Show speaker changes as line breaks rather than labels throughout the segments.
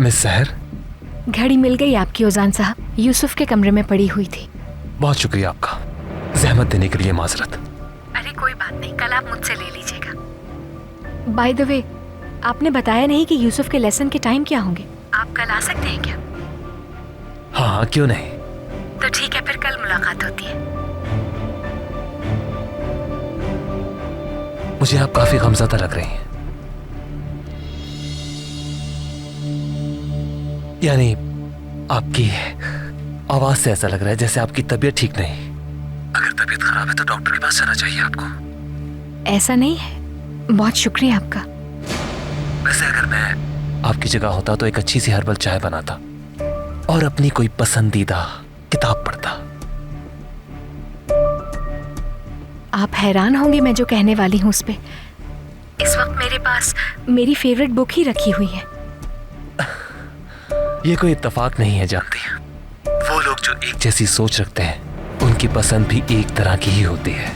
Miss सहर,
घड़ी मिल गई आपकी ओजान साहब। यूसुफ के कमरे में पड़ी हुई थी।
बहुत शुक्रिया आपका, जहमत देने के लिए माजरत।
अरे कोई बात नहीं, कल आप मुझसे ले लीजिएगा। बाय द वे, आपने बताया नहीं कि यूसुफ के लेसन के टाइम क्या होंगे। आप कल आ सकते हैं क्या?
हाँ, क्यों नहीं।
तो ठीक है, फिर कल मुलाकात होती है।
मुझे आप काफी गमज़दा लग रही हैं। यानी आपकी आवाज से ऐसा लग रहा है जैसे आपकी तबीयत ठीक नहीं। अगर तबीयत खराब है तो डॉक्टर के पास जाना चाहिए आपको।
ऐसा नहीं है, बहुत शुक्रिया आपका।
वैसे अगर मैं आपकी जगह होता तो एक अच्छी सी हर्बल चाय बनाता और अपनी कोई पसंदीदा किताब पढ़ता।
आप हैरान होंगे मैं जो कहने वाली हूँ उस पे। इस वक्त मेरे पास मेरी फेवरेट बुक ही रखी हुई है।
ये कोई इत्तेफाक नहीं है, जानती हैं। वो लोग जो एक जैसी सोच रखते हैं उनकी पसंद भी एक तरह की ही होती है।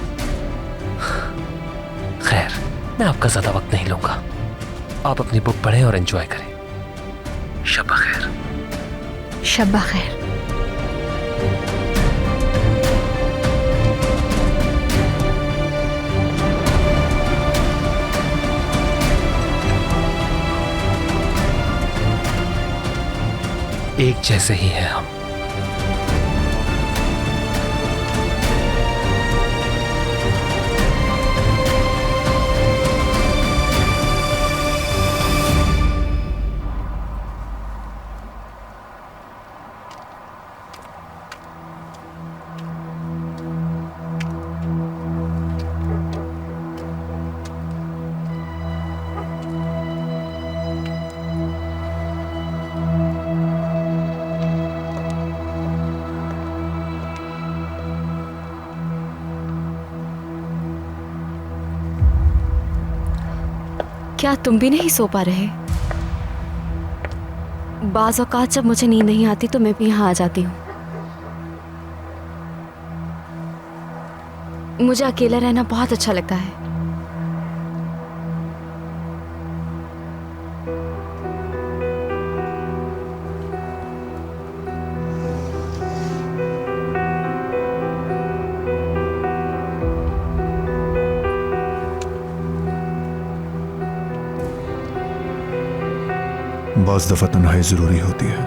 खैर, मैं आपका ज्यादा वक्त नहीं लूंगा। आप अपनी बुक पढ़ें और एंजॉय करें। शब्बा खैर।
शब्बा खैर।
एक जैसे ही हैं हम।
क्या तुम भी नहीं सो पा रहे? बाज़ औक़ात जब मुझे नींद नहीं आती तो मैं भी यहाँ आ जाती हूँ। मुझे अकेला रहना बहुत अच्छा लगता है।
बाज़ दफ़ा तन्हाई ज़रूरी होती है।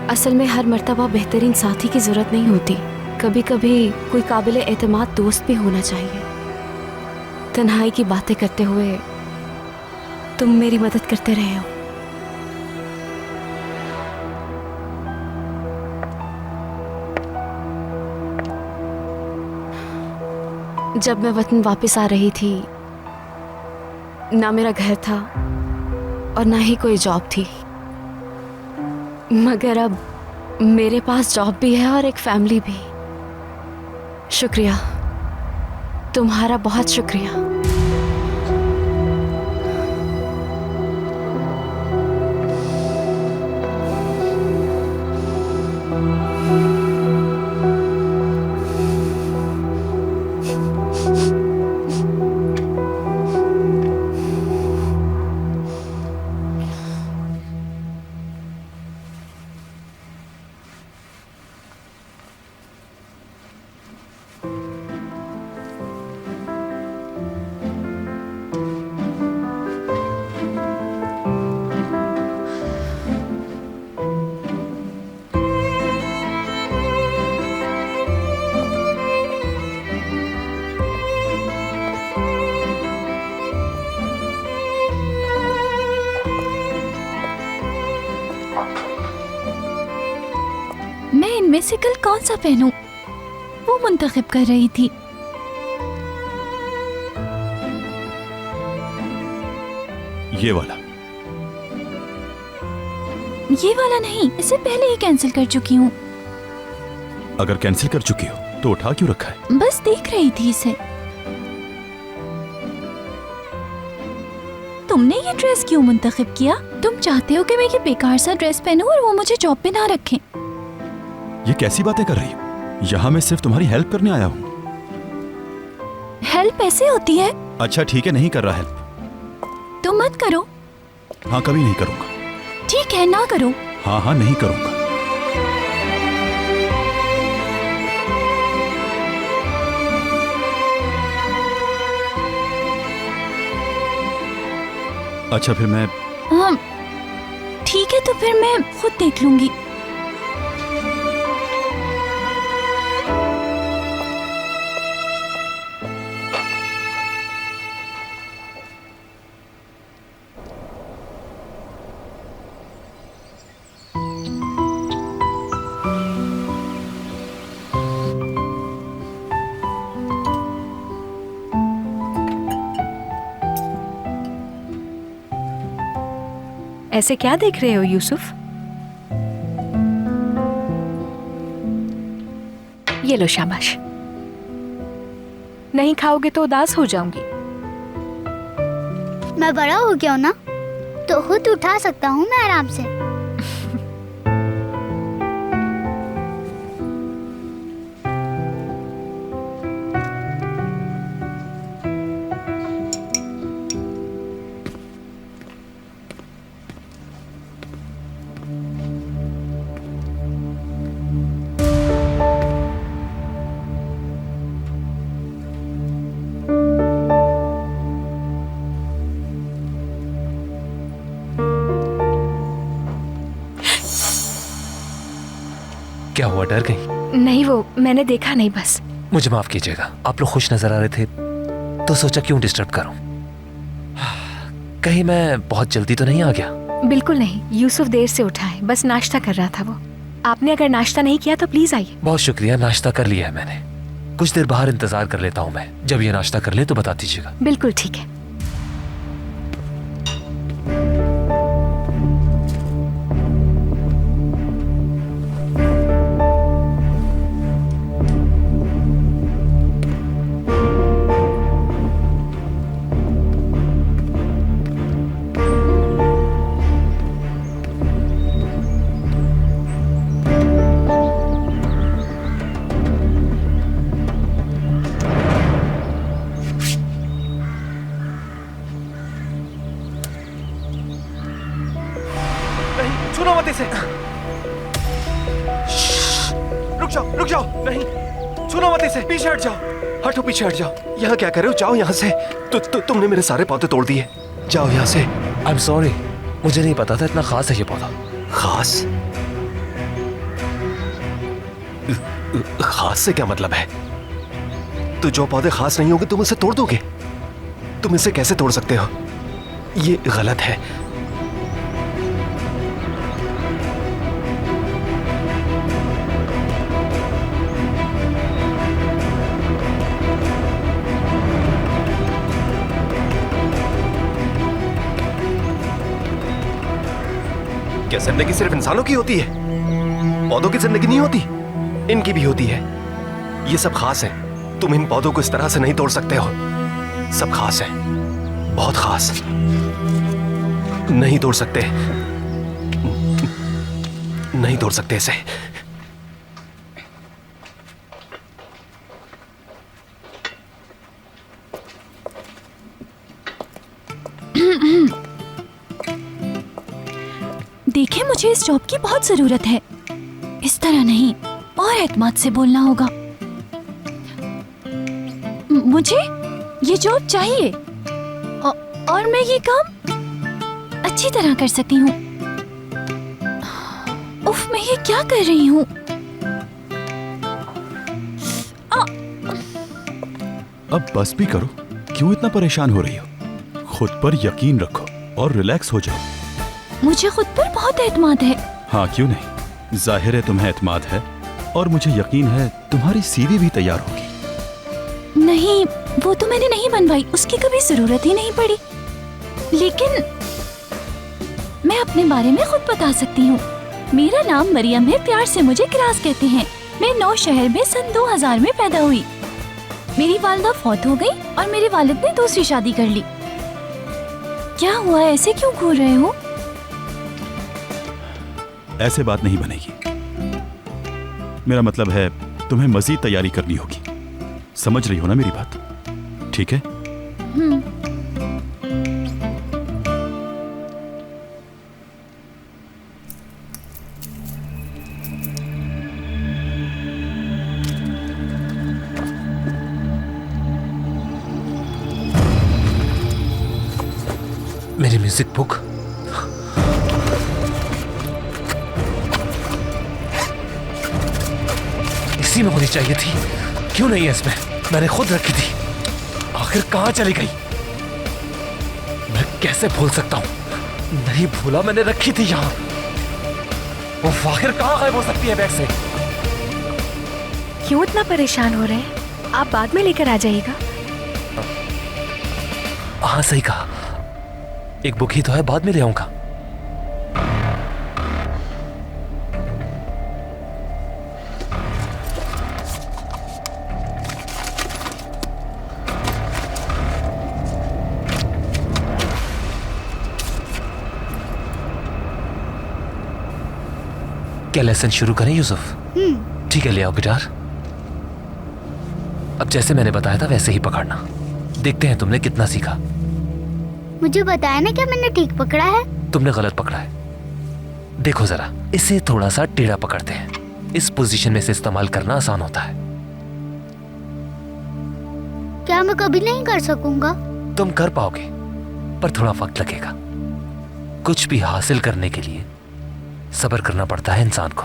असल में हर मर्तबा बेहतरीन साथी की ज़रूरत नहीं होती। कभी कभी कोई काबिल एतमाद दोस्त भी होना चाहिए। तन्हाई की बातें करते हुए तुम मेरी मदद करते रहे हो। जब मैं वतन वापस आ रही थी, ना मेरा घर था और ना ही कोई जॉब थी, मगर अब मेरे पास जॉब भी है और एक फैमिली भी। शुक्रिया, तुम्हारा बहुत शुक्रिया।
मैं इनमें से कल कौन सा पहनूं? वो मुंतखब कर रही थी।
ये वाला।
ये वाला नहीं, इसे पहले ही कैंसिल कर चुकी हूँ।
अगर कैंसिल कर चुकी हो तो उठा क्यों रखा है?
बस देख रही थी इसे। तुमने ये ड्रेस क्यों मुंतखब किया? तुम चाहते हो कि मैं ये बेकार सा ड्रेस पहनूं और वो मुझे जॉब पे ना रखें?
ये कैसी बातें कर रही हो? यहाँ मैं सिर्फ तुम्हारी हेल्प करने आया हूँ।
हेल्प ऐसे होती है?
अच्छा ठीक है, नहीं कर रहा हेल्प,
मत करो।
हाँ, कभी नहीं करूंगा।
ठीक है, ना करो।
हाँ हाँ, नहीं करूंगा। अच्छा, फिर मैं
हाँ ठीक है, तो फिर मैं खुद देख लूंगी।
ऐसे क्या देख रहे हो यूसुफ? ये लो, शाबाश। नहीं खाओगे तो उदास हो जाऊंगी।
मैं बड़ा हो गया हूँ ना, तो खुद उठा सकता हूँ मैं आराम से।
क्या हुआ, डर गई?
नहीं, वो मैंने देखा नहीं बस।
मुझे माफ कीजिएगा, आप लोग खुश नजर आ रहे थे तो सोचा क्यों डिस्टर्ब करूं। कहीं मैं बहुत जल्दी तो नहीं आ गया?
बिल्कुल नहीं, यूसुफ देर से उठा है, बस नाश्ता कर रहा था वो। आपने अगर नाश्ता नहीं किया तो प्लीज आइए।
बहुत शुक्रिया, नाश्ता कर लिया है मैंने। कुछ देर बाहर इंतजार कर लेता हूँ मैं। जब ये नाश्ता कर ले तो बता दीजिएगा।
बिल्कुल ठीक है।
छूना मत इसे। रुक जाओ, नहीं छूना मत इसे। पीछे हट जाओ, हटो, पीछे हट जाओ। यहाँ क्या कर रहे हो? जाओ यहाँ से। तुमने मेरे सारे पौधे तोड़ दिए। जाओ यहाँ से। आई एम सॉरी, मुझे नहीं पता था इतना खास है ये पौधा। खास? खास से क्या मतलब है? तो जो पौधे खास नहीं होंगे तुम उसे तोड़ दोगे? तुम इसे कैसे तोड़ सकते हो? ये गलत है। क्या जिंदगी सिर्फ इंसानों की होती है? पौधों की जिंदगी नहीं होती? इनकी भी होती है। ये सब खास है। तुम इन पौधों को इस तरह से नहीं तोड़ सकते हो। सब खास है, बहुत खास। नहीं तोड़ सकते, नहीं तोड़ सकते इसे।
देखें, मुझे इस जॉब की बहुत जरूरत है। इस तरह नहीं, और एतमाद से बोलना होगा। मुझे ये जॉब चाहिए और मैं ये काम अच्छी तरह कर सकती हूँ। उफ, मैं ये क्या कर रही हूँ?
अब बस भी करो। क्यों इतना परेशान हो रही हो? खुद पर यकीन रखो और रिलैक्स हो जाओ।
मुझे खुद पर बहुत एतमाद है।
हाँ, क्यों नहीं। जाहिर है तुम्हें एतमाद है और मुझे यकीन है तुम्हारी सीवी भी तैयार होगी।
नहीं, वो तो मैंने नहीं बनवाई, उसकी कभी जरूरत ही नहीं पड़ी। लेकिन मैं अपने बारे में खुद बता सकती हूँ। मेरा नाम मरियम है, प्यार से मुझे किरास कहते हैं। मैं नौशहर में सन 2000 में पैदा हुई। मेरी वालिदा फौत हो गई और मेरे वालिद ने दूसरी शादी कर ली। क्या हुआ, ऐसे क्यों घूर रहे हो?
ऐसे बात नहीं बनेगी। मेरा मतलब है तुम्हें मजीद तैयारी करनी होगी। समझ रही हो ना मेरी बात? ठीक है।
मेरी म्यूजिक बुक। इसी में होनी चाहिए थी, क्यों नहीं है इसमें? मैंने खुद रखी थी, आखिर कहां चली गई? मैं कैसे भूल सकता हूं? नहीं भूला, मैंने रखी थी यहां। वो आखिर कहां गायब हो सकती है बैग से?
क्यों इतना परेशान हो रहे हैं? आप बाद में लेकर आ जाइएगा।
हाँ सही कहा, एक बुक ही तो है, बाद में ले आऊंगा। क्या लेसन शुरू करें यूसुफ? ठीक है, ले आओ गिटार। अब जैसे मैंने बताया था वैसे ही पकड़ना। देखते हैं तुमने कितना सीखा।
मुझे बताया ना क्या मैंने ठीक पकड़ा है?
तुमने गलत पकड़ा है। देखो जरा, इसे थोड़ा सा टेढ़ा पकड़ते हैं। इस पोजीशन में से इस्तेमाल करना आसान होता है।
क्या मैं कभी नहीं कर सकूंगा?
तुम कर पाओगे, पर थोड़ा वक्त लगेगा। कुछ भी हासिल करने के लिए सब्र करना पड़ता है इंसान को।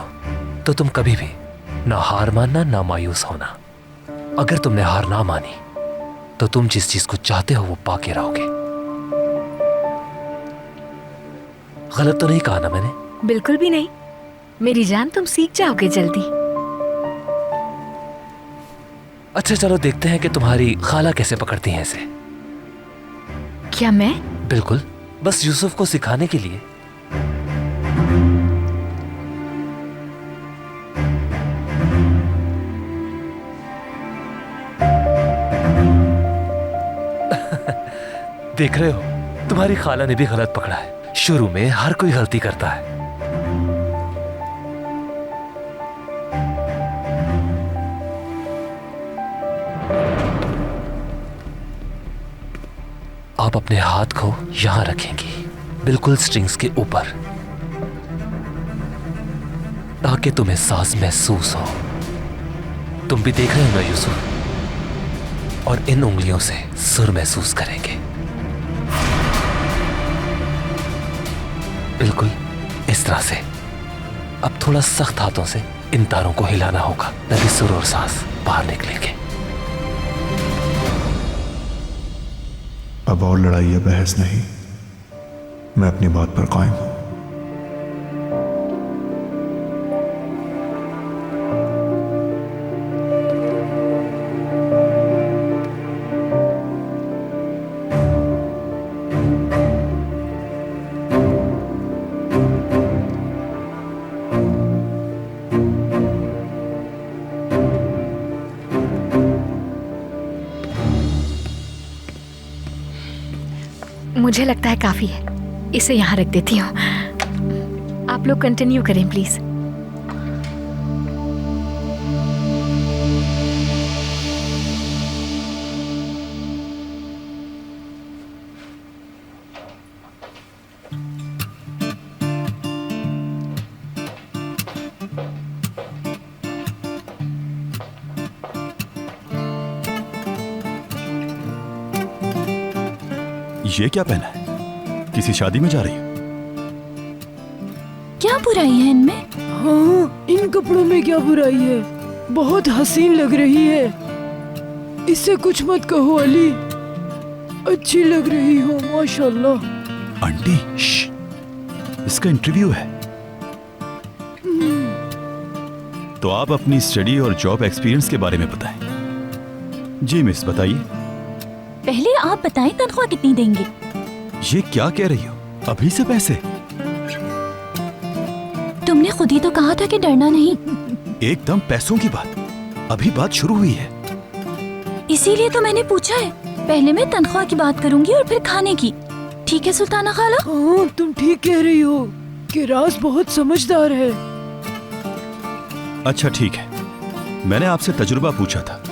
तो तुम कभी भी ना हार मानना, ना मायूस होना। अगर तुमने हार ना मानी तो तुम जिस चीज को चाहते हो वो पाके रहोगे। गलत तो नहीं कहा ना मैंने?
बिल्कुल भी नहीं मेरी जान, तुम सीख जाओगे जल्दी।
अच्छा चलो देखते हैं कि तुम्हारी खाला कैसे पकड़ती हैं इसे।
क्या मैं?
बिल्कुल, बस यूसुफ को सिखाने के लिए। देख रहे हो, तुम्हारी खाला ने भी गलत पकड़ा है। शुरू में हर कोई गलती करता है। आप अपने हाथ को यहां रखेंगी, बिल्कुल स्ट्रिंग्स के ऊपर, ताकि तुम्हें सांस महसूस हो। तुम भी देख रहे हो ना यूसुफ? और इन उंगलियों से सुर महसूस करेंगे, बिल्कुल इस तरह से। अब थोड़ा सख्त हाथों से इन तारों को हिलाना होगा ताकि सुर और सांस बाहर निकलेंगे।
अब और लड़ाई या बहस नहीं, मैं अपनी बात पर कायम हूं।
मुझे लगता है काफी है, इसे यहाँ रख देती हूँ। आप लोग कंटिन्यू करें प्लीज।
ये क्या पहना है? किसी शादी में जा रही हो?
क्या बुराई है इनमें?
हाँ, इन कपड़ों में क्या बुराई है? बहुत हसीन लग रही है। इससे कुछ मत कहो अली, अच्छी लग रही हो माशाल्लाह।
आंटी, इसका इंटरव्यू है। तो आप अपनी स्टडी और जॉब एक्सपीरियंस के बारे में बताएं। जी मिस, बताइए।
पहले आप बताएं तनख्वाह कितनी देंगे?
ये क्या कह रही हो? अभी से पैसे?
तुमने खुद ही तो कहा था कि डरना नहीं।
एकदम पैसों की बात, अभी बात शुरू हुई है।
इसीलिए तो मैंने पूछा है। पहले मैं तनख्वाह की बात करूंगी और फिर खाने की। ठीक है सुल्ताना खाला?
हाँ, तुम ठीक कह रही हो कि राज बहुत समझदार है।
अच्छा ठीक है, मैंने आपसे तजुर्बा पूछा था।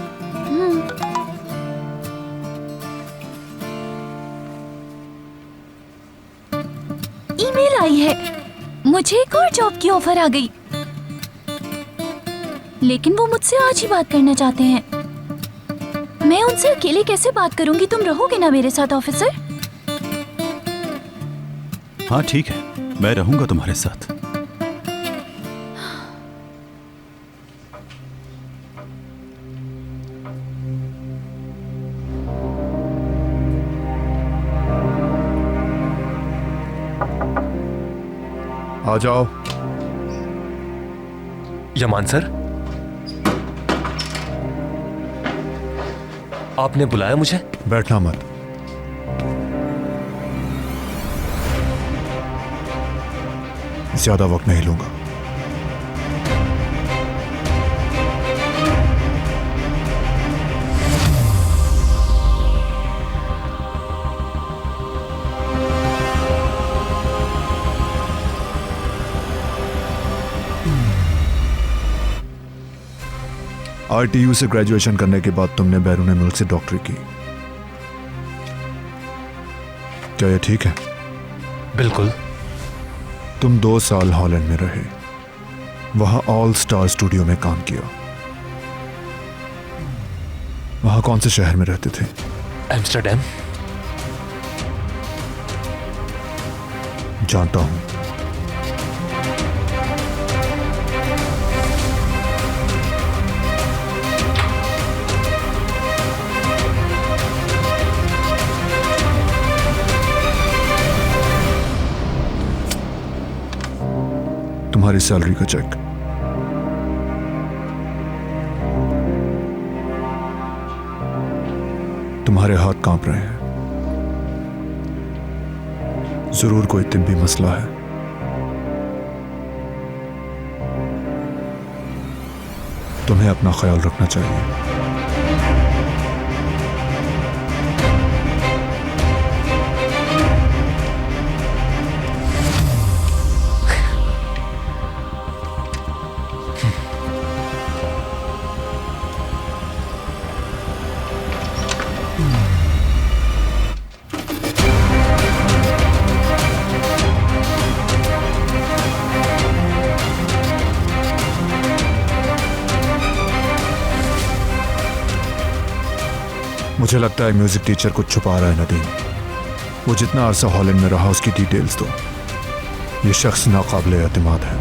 ईमेल आई है, मुझे एक और जॉब की ऑफर आ गई, लेकिन वो मुझसे आज ही बात करना चाहते हैं। मैं उनसे अकेले कैसे बात करूंगी? तुम रहोगे ना मेरे साथ ऑफिसर?
हाँ ठीक है, मैं रहूंगा तुम्हारे साथ।
आ जाओ।
यमान सर, आपने बुलाया मुझे?
बैठना मत। ज्यादा वक्त नहीं लूंगा। आरटीयू से ग्रेजुएशन करने के बाद तुमने बैरून मुल्क से डॉक्टरी की। क्या यह ठीक है?
बिल्कुल।
तुम 2 साल हॉलैंड में रहे, वहां ऑल स्टार स्टूडियो में काम किया। वहां कौन से शहर में रहते थे?
एम्स्टर्डम।
जानता हूं। तुम्हारी सैलरी का चेक। तुम्हारे हाथ कांप रहे हैं। जरूर कोई तिब्बी मसला है। तुम्हें अपना ख्याल रखना चाहिए। मुझे लगता है म्यूजिक टीचर कुछ छुपा रहा है नदीम। वो जितना अरसा हॉलैंड में रहा उसकी डिटेल्स दो। ये शख्स नाकाबिल एतमाद है।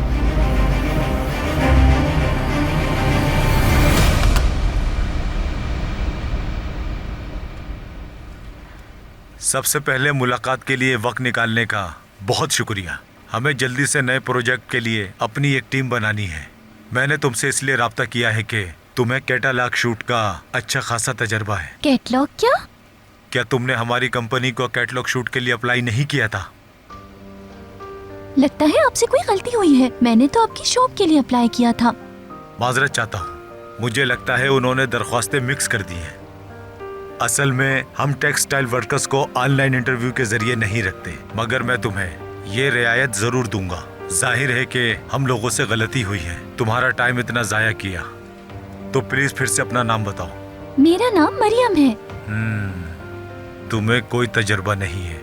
सबसे पहले मुलाकात के लिए वक्त निकालने का बहुत शुक्रिया। हमें जल्दी से नए प्रोजेक्ट के लिए अपनी एक टीम बनानी है। मैंने तुमसे इसलिए राब्ता किया है कि तुम्हें कैटालॉग शूट का अच्छा खासा तजर्बा है।
कैटलॉग क्या?
क्या तुमने हमारी कंपनी को कैटलॉग शूट के लिए अप्लाई नहीं किया था?
लगता है आपसे कोई गलती हुई है। मैंने तो आपकी शॉप के लिए अप्लाई किया था।
माजरत चाहता हूँ। मुझे लगता है उन्होंने दरख्वास्तें मिक्स कर दी हैं। असल में हम टेक्सटाइल वर्कर्स को ऑनलाइन इंटरव्यू के जरिए नहीं रखते, मगर मैं तुम्हें ये रियायत जरूर दूंगा। जाहिर है कि हम लोगों से गलती हुई है, तुम्हारा टाइम इतना जाया किया, तो प्लीज फिर से अपना नाम बताओ।
मेरा नाम मरियम है।
तुम्हें कोई तजर्बा नहीं है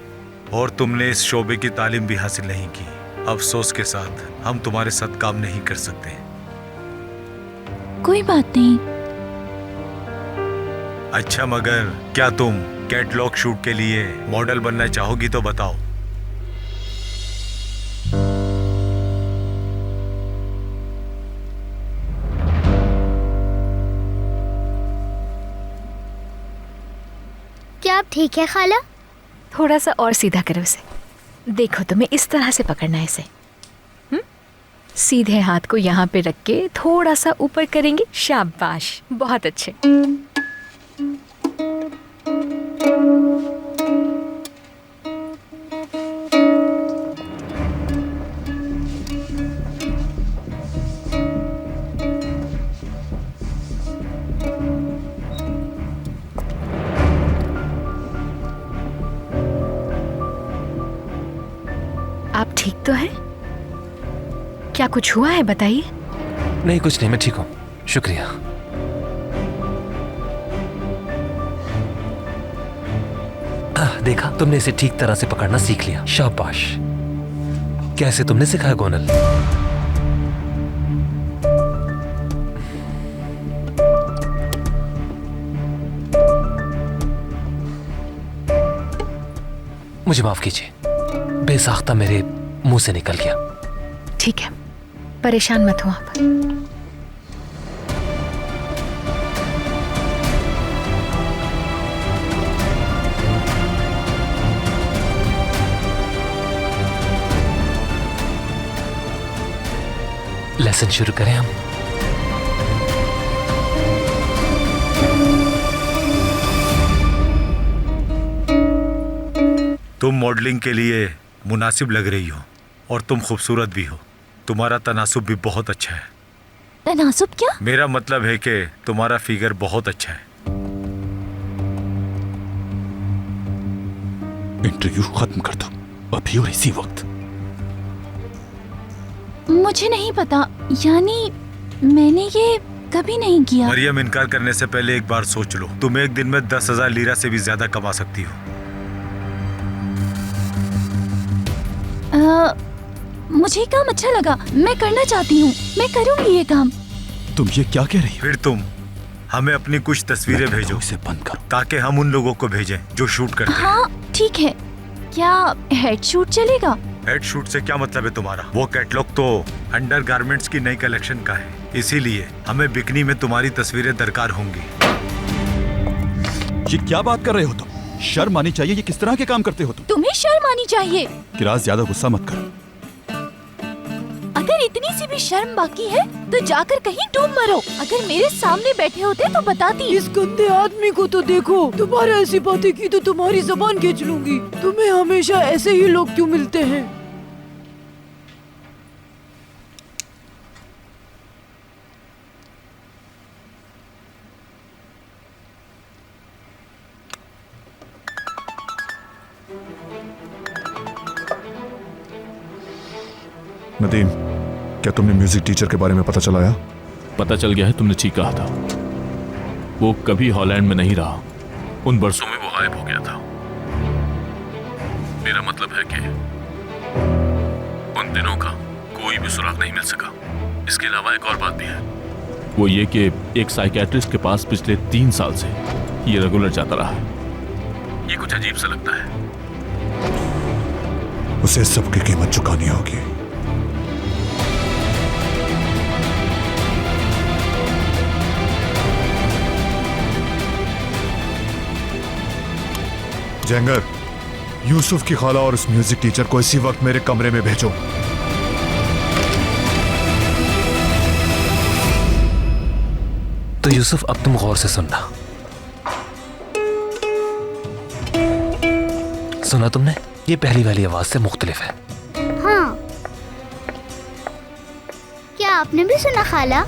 और तुमने इस शोबे की तालीम भी हासिल नहीं की। अफसोस के साथ हम तुम्हारे साथ काम नहीं कर सकते।
कोई बात नहीं।
अच्छा, मगर क्या तुम कैटलॉग शूट के लिए मॉडल बनना चाहोगी तो बताओ।
क्या आप ठीक है खाला?
थोड़ा सा और सीधा करो इसे। देखो, तुम्हें इस तरह से पकड़ना है इसे। सीधे हाथ को यहाँ पे रख के थोड़ा सा ऊपर करेंगे। शाबाश, बहुत अच्छे। आप ठीक तो हैं? क्या कुछ हुआ है बताइए।
नहीं, कुछ नहीं, मैं ठीक हूँ, शुक्रिया। देखा, तुमने इसे ठीक तरह से पकड़ना सीख लिया। शाबाश। कैसे तुमने सिखाया गोनल? मुझे माफ कीजिए। बेसाख्ता मेरे मुंह से निकल गया।
ठीक है, परेशान मत हो आप।
लेसन शुरू करें हम।
तुम मॉडलिंग के लिए मुनासिब लग रही हो और तुम खूबसूरत भी हो। तुम्हारा तनासुब भी बहुत अच्छा है।
तनासुब क्या?
मेरा मतलब है कि तुम्हारा फिगर बहुत अच्छा है।
इंटरव्यू खत्म कर दो अभी और इसी वक्त।
मुझे नहीं पता, यानी मैंने ये कभी नहीं किया।
मरियम, इनकार करने से पहले एक बार सोच लो। तुम एक दिन में 10,000 लीरा से भी ज्यादा कमा सकती हो।
मुझे काम अच्छा लगा, मैं करना चाहती हूँ, मैं करूँगी ये काम।
तुम ये क्या कह रही हो?
फिर तुम हमें अपनी कुछ तस्वीरें भेजो,
इसे बंद करो
ताकि हम उन लोगों को भेजें जो शूट करते हैं।
हाँ ठीक है, क्या हेड शूट चलेगा?
हेड शूट से क्या मतलब है तुम्हारा? वो कैटलॉग तो अंडरगारमेंट्स की नई कलेक्शन का है, इसीलिए हमें बिकनी में तुम्हारी तस्वीरें दरकार होंगी।
ये क्या बात कर रहे हो तुम? शर्म आनी चाहिए। ये किस तरह के काम करते हो तुम?
तुम्हें शर्म आनी चाहिए।
किरास, ज्यादा गुस्सा मत करो।
अगर इतनी सी भी शर्म बाकी है तो जाकर कहीं डूब मरो। अगर मेरे सामने बैठे होते तो बताती।
इस गंदे आदमी को तो देखो, तुम्हारे ऐसी बातें की तो तुम्हारी जबान खींच लूंगी। तुम्हें हमेशा ऐसे ही लोग क्यों मिलते हैं?
नदीम, क्या तुमने म्यूजिक टीचर के बारे में पता चलाया?
पता चल गया है, तुमने ठीक कहा था। वो कभी हॉलैंड में नहीं रहा। उन बरसों में वो गायब हो गया था। मेरा मतलब है कि उन दिनों का कोई भी सुराग नहीं मिल सका। इसके अलावा एक और बात भी है, वो ये कि एक साइकियाट्रिस्ट के पास पिछले 3 साल से ये रेगुलर जाता रहा है। ये कुछ अजीब सा लगता है।
उसे सबकी कीमत चुकानी होगी। जेंगर, यूसुफ की खाला और उस म्यूजिक टीचर को इसी वक्त मेरे कमरे में भेजो।
तो यूसुफ, अब तुम गौर से सुनना। सुना तुमने? ये पहली वाली आवाज से मुख्तलिफ है।
हाँ, क्या आपने भी सुना खाला?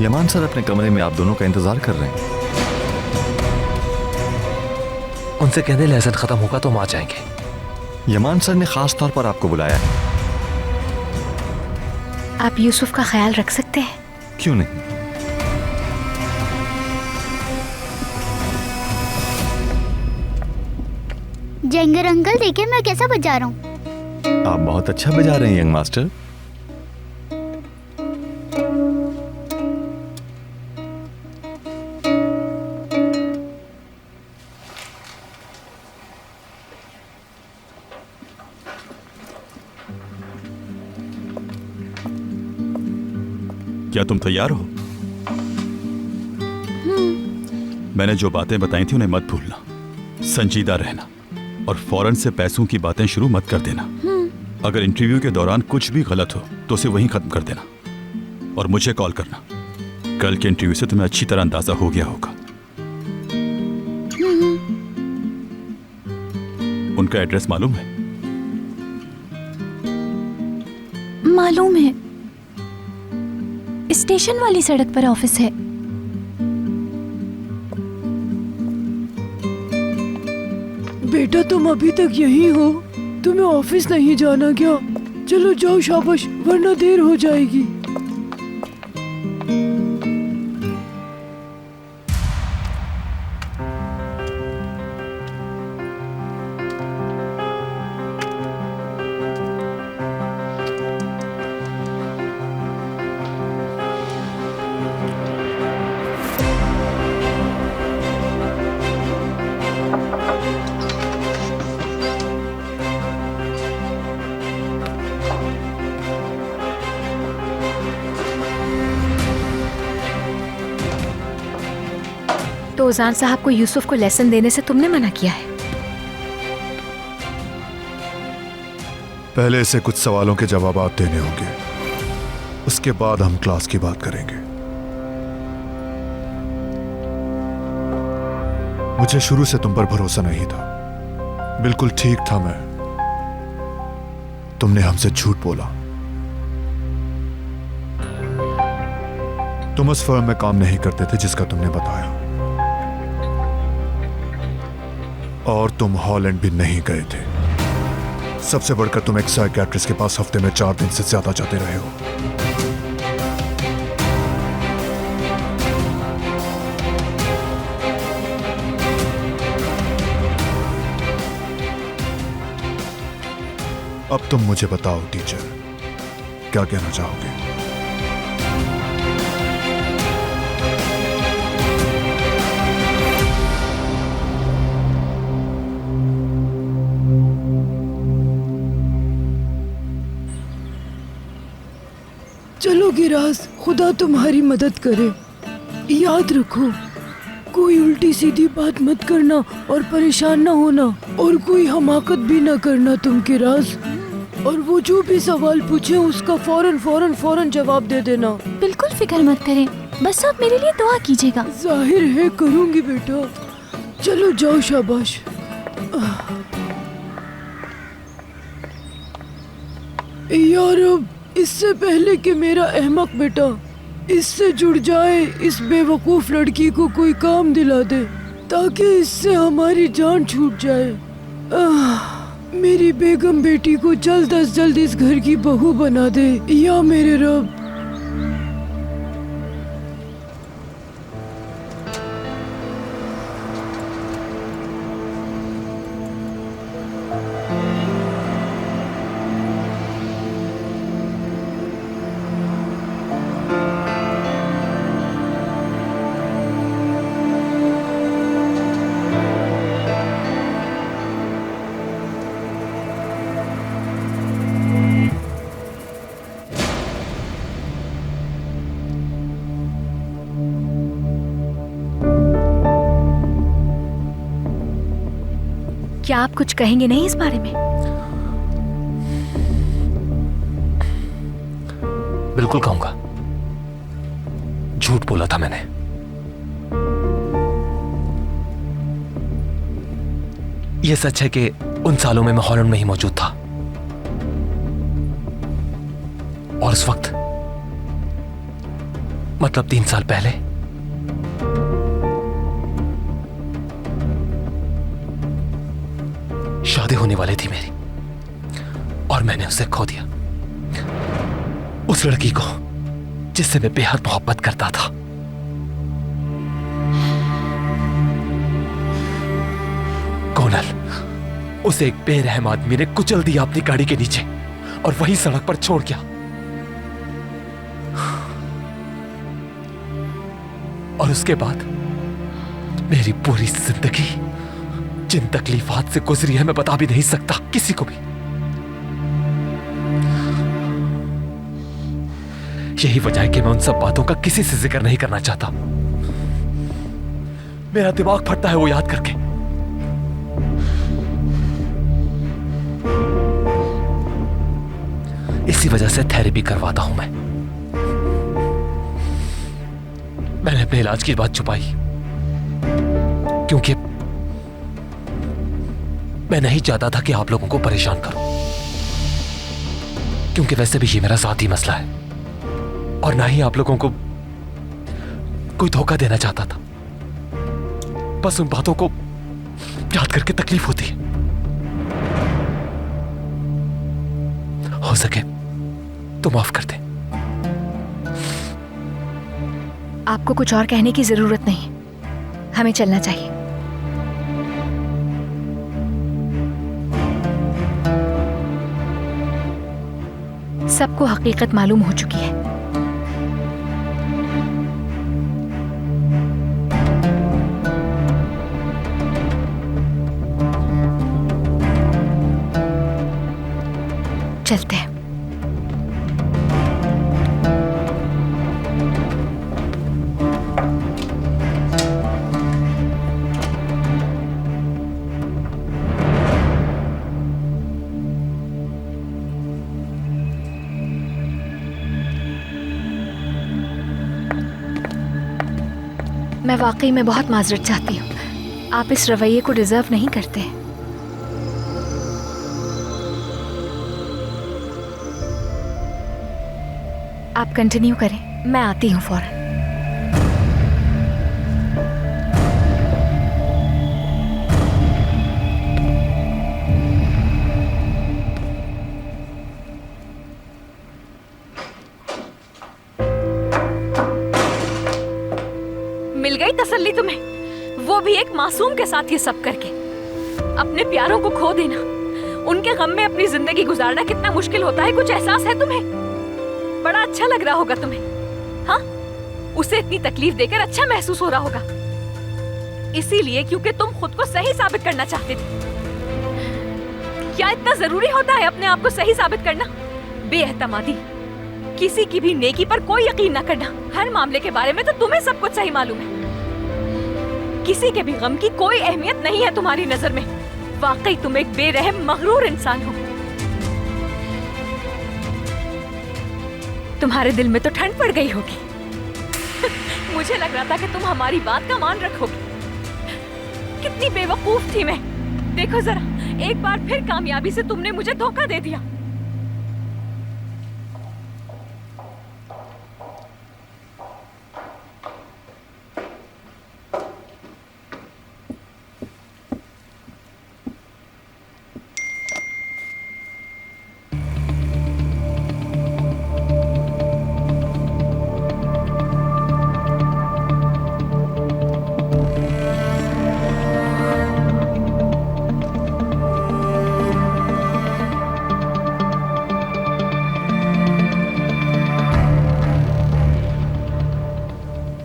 यमान सर अपने कमरे में आप दोनों का इंतजार कर रहे हैं।
उनसे कहने लेसन खत्म होगा तो हम आ जाएंगे।
यमान सर ने खास तौर पर आपको बुलाया है।
आप यूसुफ का ख्याल रख सकते हैं?
क्यों नहीं?
जेंगर अंकल, देखिए मैं कैसा बजा रहा हूँ।
आप बहुत अच्छा बजा रहे हैं यंग मास्टर।
क्या तुम तैयार हो? मैंने जो बातें बताई थी उन्हें मत भूलना, संजीदा रहना और फौरन से पैसों की बातें शुरू मत कर देना। अगर इंटरव्यू के दौरान कुछ भी गलत हो तो उसे वहीं खत्म कर देना और मुझे कॉल करना। कल के इंटरव्यू से तुम्हें अच्छी तरह अंदाजा हो गया होगा। उनका एड्रेस मालूम है?
मालूम है, स्टेशन वाली सड़क पर ऑफिस है।
बेटा, तुम अभी तक यहीं हो? तुम्हें ऑफिस नहीं जाना क्या? चलो जाओ, शाबाश, वरना देर हो जाएगी।
तो उजान साहब को यूसुफ को लेसन देने से तुमने मना किया है?
पहले इसे कुछ सवालों के जवाब देने होंगे, उसके बाद हम क्लास की बात करेंगे। मुझे शुरू से तुम पर भरोसा नहीं था। बिल्कुल ठीक था मैं। तुमने हमसे झूठ बोला। तुम उस फर्म में काम नहीं करते थे जिसका तुमने बताया, और तुम हॉलैंड भी नहीं गए थे। सबसे बढ़कर तुम एक साइकियाट्रिस्ट के पास हफ्ते में 4 दिन से ज्यादा जाते रहे हो। अब तुम मुझे बताओ टीचर, क्या कहना चाहोगे?
चलो गिराज, खुदा तुम्हारी मदद करे। याद रखो, कोई उल्टी सीधी बात मत करना और परेशान ना होना, और कोई हमाकत भी ना करना तुम गिराज। और वो जो भी सवाल पूछे उसका फौरन जवाब दे देना।
बिल्कुल फिक्र मत करें, बस आप मेरे लिए दुआ कीजिएगा।
जाहिर है करूंगी बेटा। चलो जाओ, शाबाश। यार, अब इससे पहले कि मेरा अहमक बेटा इससे जुड़ जाए, इस बेवकूफ लड़की को कोई काम दिला दे ताकि इससे हमारी जान छूट जाए। मेरी बेगम बेटी को जल्द अज जल्द इस घर की बहू बना दे, या मेरे रब।
क्या आप कुछ कहेंगे नहीं इस बारे में?
बिल्कुल कहूंगा। झूठ बोला था मैंने। यह सच है कि उन सालों में मैं हॉलैंड में ही मौजूद था, और उस वक्त मतलब 3 साल पहले शादी होने वाली थी मेरी, और मैंने उसे खो दिया। उस लड़की को जिससे मैं बेहद मोहब्बत करता था। कोनल, उसे एक बेरहम आदमी ने कुचल दिया अपनी गाड़ी के नीचे और वही सड़क पर छोड़ गया। और उसके बाद मेरी पूरी जिंदगी जिन तकलीफात से गुजरी है मैं बता भी नहीं सकता किसी को भी। यही वजह है कि मैं उन सब बातों का किसी से जिक्र नहीं करना चाहता। मेरा दिमाग फटता है वो याद करके। इसी वजह से थेरेपी करवाता हूं मैं। मैंने अपने इलाज की बात छुपाई क्योंकि मैं नहीं चाहता था कि आप लोगों को परेशान करूं, क्योंकि वैसे भी ये मेरा ज़ाती मसला है और ना ही आप लोगों को कोई धोखा देना चाहता था। बस उन बातों को याद करके तकलीफ होती है। हो सके तो माफ कर दे।
आपको कुछ और कहने की जरूरत नहीं, हमें चलना चाहिए। सबको हकीकत मालूम हो चुकी है। चलते हैं। मैं वाकई में बहुत माजरत चाहती हूँ। आप इस रवैये को डिजर्व नहीं करते। आप कंटिन्यू करें, मैं आती हूँ फौरन। मिल गई तसल्ली तुम्हें, वो भी एक मासूम के साथ ये सब करके। अपने प्यारों को खो देना, उनके गम में अपनी जिंदगी गुजारना कितना मुश्किल होता है, कुछ एहसास है तुम्हें? बड़ा अच्छा लग रहा होगा तुम्हें, हाँ? उसे इतनी तकलीफ देकर अच्छा महसूस हो रहा होगा, इसीलिए क्योंकि तुम खुद को सही साबित करना चाहते थे। क्या इतना जरूरी होता है अपने आप को सही साबित करना? बेएहतमादी, किसी की भी नेकी पर कोई यकीन ना करना। हर मामले के बारे में तो तुम्हें सब कुछ सही मालूम है। किसी के भी गम की कोई अहमियत नहीं है तुम्हारी नजर में। वाकई तुम एक बेरहम मगरूर इंसान हो। तुम्हारे दिल में तो ठंड पड़ गई होगी। मुझे लग रहा था कि तुम हमारी बात का मान रखोगे। कितनी बेवकूफ थी मैं। देखो जरा, एक बार फिर कामयाबी से तुमने मुझे धोखा दे दिया।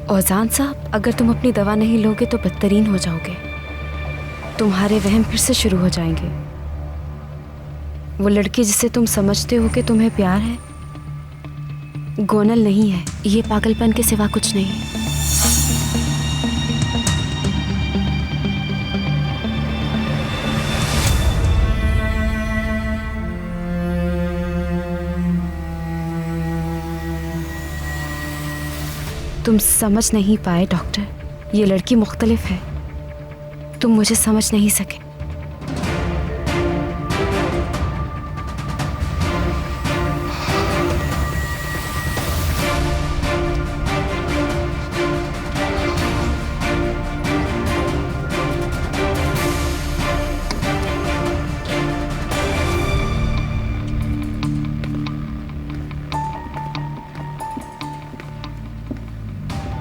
औजान साहब, अगर तुम अपनी दवा नहीं लोगे तो बदतरीन हो जाओगे। तुम्हारे वहम फिर से शुरू हो जाएंगे। वो लड़की जिसे तुम समझते हो कि तुम्हें प्यार है, गोनल नहीं है। ये पागलपन के सिवा कुछ नहीं है। तुम समझ नहीं पाए डॉक्टर, ये लड़की मुख्तलिफ है। तुम मुझे समझ नहीं सके।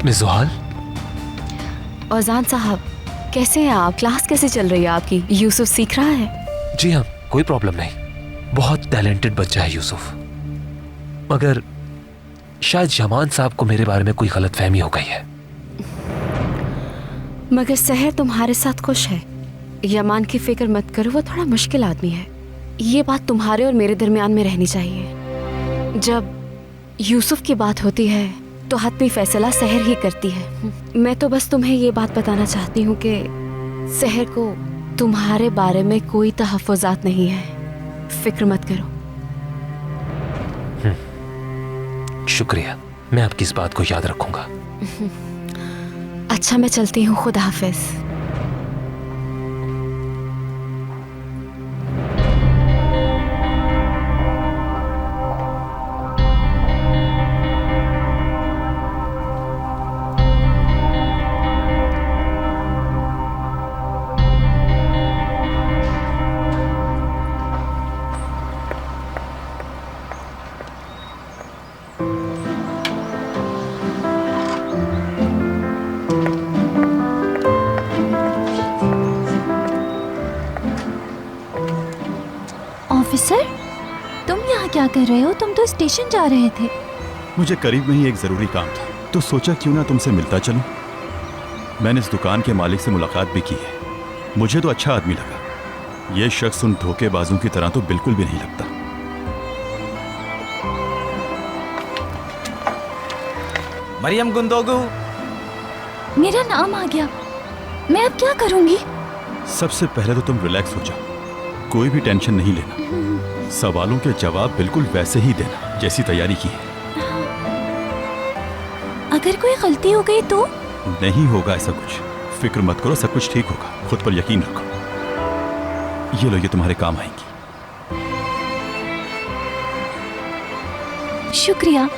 मिस जोहाल।
औजान साहब, कैसे हैं आप? क्लास कैसे चल रही है आपकी? यूसुफ सीख रहा है?
जी हाँ, कोई प्रॉब्लम नहीं। बहुत टैलेंटेड बच्चा है यूसुफ, मगर शायद यमान साहब को मेरे बारे में कोई गलतफहमी हो गई है।
मगर सहर तुम्हारे साथ खुश है। यमान की फिक्र मत करो, वो थोड़ा मुश्किल आदमी है। ये बात तुम्हारे और मेरे दरमियान में रहनी चाहिए। जब यूसुफ की बात होती है तो हतमी फैसला सहर ही करती है। मैं तो बस तुम्हें ये बात बताना चाहती हूँ कि सहर को तुम्हारे बारे में कोई तहफ़्फ़ुज़ात नहीं है। फिक्र मत करो।
शुक्रिया, मैं आपकी इस बात को याद रखूंगा।
अच्छा, मैं चलती हूँ। खुदा हाफिज़।
ऑफिसर, तुम यहाँ क्या कर रहे हो? तुम तो स्टेशन जा रहे थे।
मुझे करीब में ही एक ज़रूरी काम था, तो सोचा क्यों ना तुमसे मिलता चलूं। मैंने इस दुकान के मालिक से मुलाकात भी की है। मुझे तो अच्छा आदमी लगा। यह शख्स उन धोखेबाजों की तरह तो बिल्कुल भी नहीं लगता।
मरियम गुंदोगु।
मेरा नाम आ गया, मैं अब क्या करूंगी?
सबसे पहले तो तुम रिलैक्स हो जाओ, कोई भी टेंशन नहीं लेना। सवालों के जवाब बिल्कुल वैसे ही देना जैसी तैयारी की है।
अगर कोई गलती हो गई तो?
नहीं होगा ऐसा कुछ, फिक्र मत करो, सब कुछ ठीक होगा, खुद पर यकीन रखो। ये लो, ये तुम्हारे काम आएंगी।
शुक्रिया।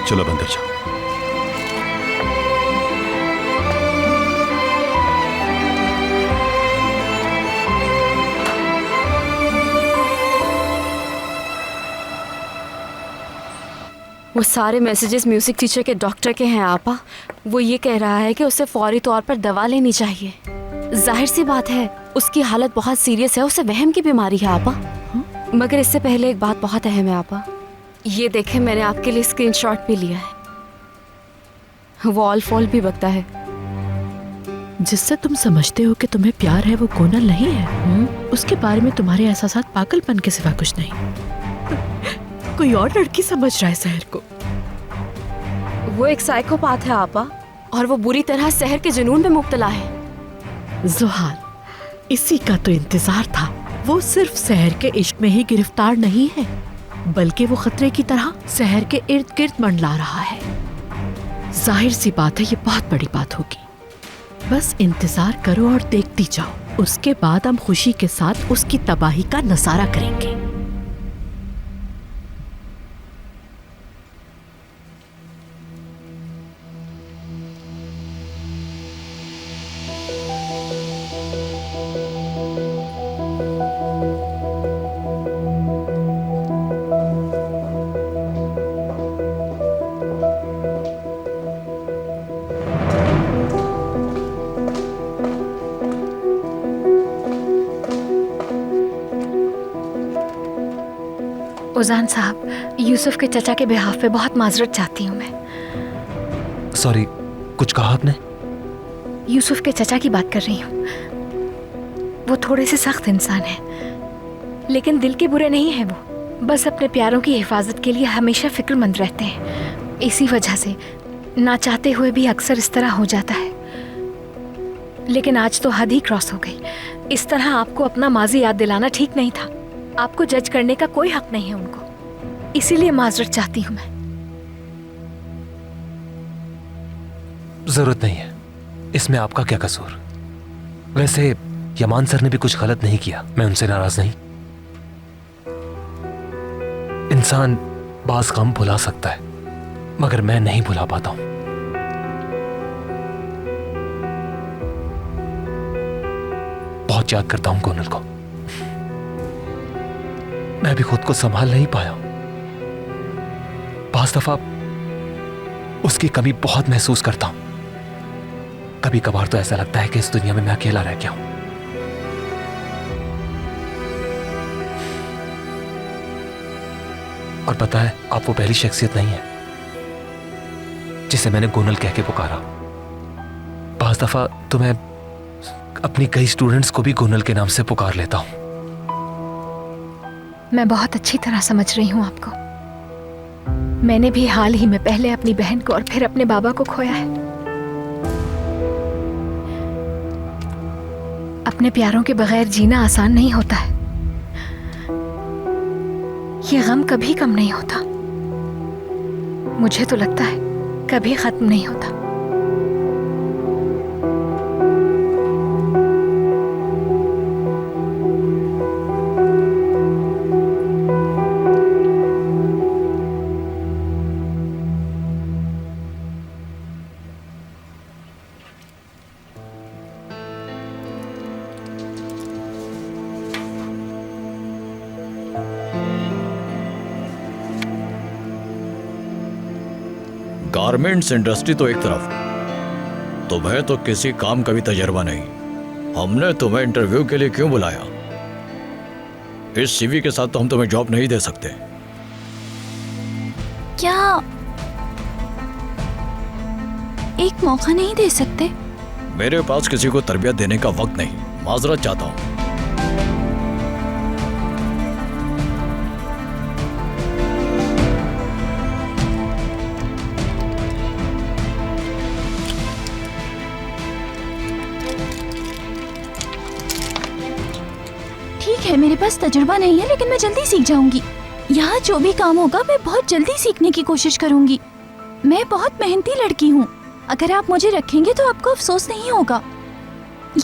चलो अब अंदर जाओ।
वो सारे मैसेजेस म्यूजिक टीचर के डॉक्टर के हैं आपा। वो ये कह रहा है कि उसे फौरी तौर पर दवा लेनी चाहिए। जाहिर सी बात है उसकी हालत बहुत सीरियस है, उसे वहम की बीमारी है आपा। मगर इससे पहले एक बात बहुत अहम है आपा। ये देखें, मैंने आपके लिए स्क्रीनशॉट भी लिया है। वो ऑल फॉल भी बकता है।
जिससे तुम समझते हो कि तुम्हें प्यार है वो कोनल नहीं है। उसके बारे में तुम्हारे एहसासात पागलपन के सिवा कुछ नहीं। कोई और लड़की समझ रहा है सहर को।
वो एक साइकोपाथ है आपा, और वो बुरी तरह सहर के जुनून में मुब्तला है।
जुहाल, इसी का तो इंतजार था। वो सिर्फ सहर के इश्क में ही गिरफ्तार नहीं है, बल्कि वो खतरे की तरह सहर के इर्द गिर्द मंडला रहा है। जाहिर सी बात है ये बहुत बड़ी बात होगी। बस इंतजार करो और देखती जाओ। उसके बाद हम खुशी के साथ उसकी तबाही का नजारा करेंगे।
उजान साहब, यूसुफ के चचा के बिहाफ पे बहुत माजरत चाहती हूँ मैं।
सॉरी, कुछ कहा आपने?
यूसुफ के चचा की बात कर रही हूँ। वो थोड़े से सख्त इंसान है, लेकिन दिल के बुरे नहीं है। वो बस अपने प्यारों की हिफाजत के लिए हमेशा फिक्रमंद रहते हैं। इसी वजह से ना चाहते हुए भी अक्सर इस तरह हो जाता है। लेकिन आज तो हद ही क्रॉस हो गई। इस तरह आपको अपना माजी याद दिलाना ठीक नहीं था। आपको जज करने का कोई हक नहीं है उनको, इसीलिए माजरत चाहती हूँ मैं।
जरूरत नहीं है, इसमें आपका क्या कसूर? वैसे यमान सर ने भी कुछ गलत नहीं किया, मैं उनसे नाराज नहीं। इंसान बाज गम भुला सकता है, मगर मैं नहीं भुला पाता हूं। बहुत याद करता हूं कोनल को। मैं भी खुद को संभाल नहीं पाया। बाज़ दफा उसकी कमी बहुत महसूस करता हूं। कभी कभार तो ऐसा लगता है कि इस दुनिया में मैं अकेला रह गया हूं। और पता है, आप वो पहली शख्सियत नहीं है जिसे मैंने गोनल कह के पुकारा। बाज़ दफा तो मैं अपनी कई स्टूडेंट्स को भी गोनल के नाम से पुकार लेता हूं।
मैं बहुत अच्छी तरह समझ रही हूँ आपको। मैंने भी हाल ही में पहले अपनी बहन को और फिर अपने बाबा को खोया है। अपने प्यारों के बगैर जीना आसान नहीं होता है। ये गम कभी कम नहीं होता। मुझे तो लगता है कभी खत्म नहीं होता।
गारमेंट्स इंडस्ट्री तो एक तरफ, तुम्हें तो किसी काम का भी तजर्बा नहीं। हमने तुम्हें इंटरव्यू के लिए क्यों बुलाया? इस सीवी के साथ तो हम तुम्हें जॉब नहीं दे सकते।
क्या एक मौका नहीं दे सकते?
मेरे पास किसी को तरबियत देने का वक्त नहीं। माजरत चाहता हूं।
ठीक है, मेरे पास तजुर्बा नहीं है, लेकिन मैं जल्दी सीख जाऊंगी। यहाँ जो भी काम होगा मैं बहुत जल्दी सीखने की कोशिश करूंगी। मैं बहुत मेहनती लड़की हूँ। अगर आप मुझे रखेंगे तो आपको अफसोस नहीं होगा।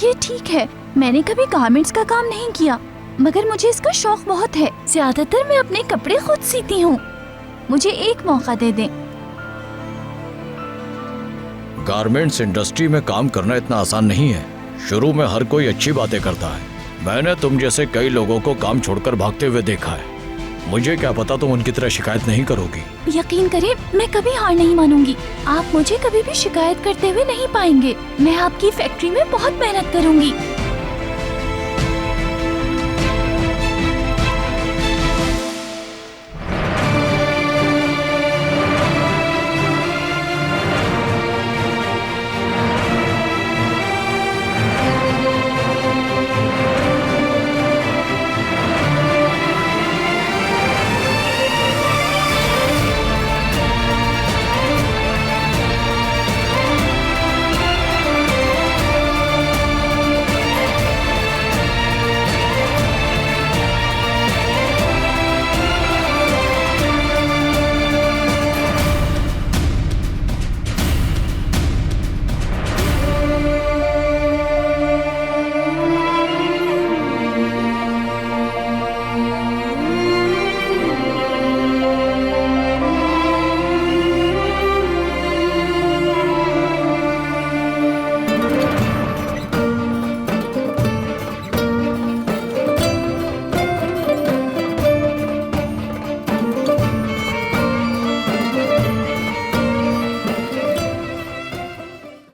ये ठीक है, मैंने कभी गारमेंट्स का काम नहीं किया, मगर मुझे इसका शौक बहुत है। ज्यादातर मैं अपने कपड़े खुद सीती हूँ। मुझे एक मौका दे दें।
गारमेंट्स इंडस्ट्री में काम करना इतना आसान नहीं है। शुरू में हर कोई अच्छी बातें करता है। मैंने तुम जैसे कई लोगों को काम छोड़कर भागते हुए देखा है। मुझे क्या पता तुम उनकी तरह शिकायत नहीं करोगी।
यकीन करें, मैं कभी हार नहीं मानूंगी। आप मुझे कभी भी शिकायत करते हुए नहीं पाएंगे। मैं आपकी फैक्ट्री में बहुत मेहनत करूंगी।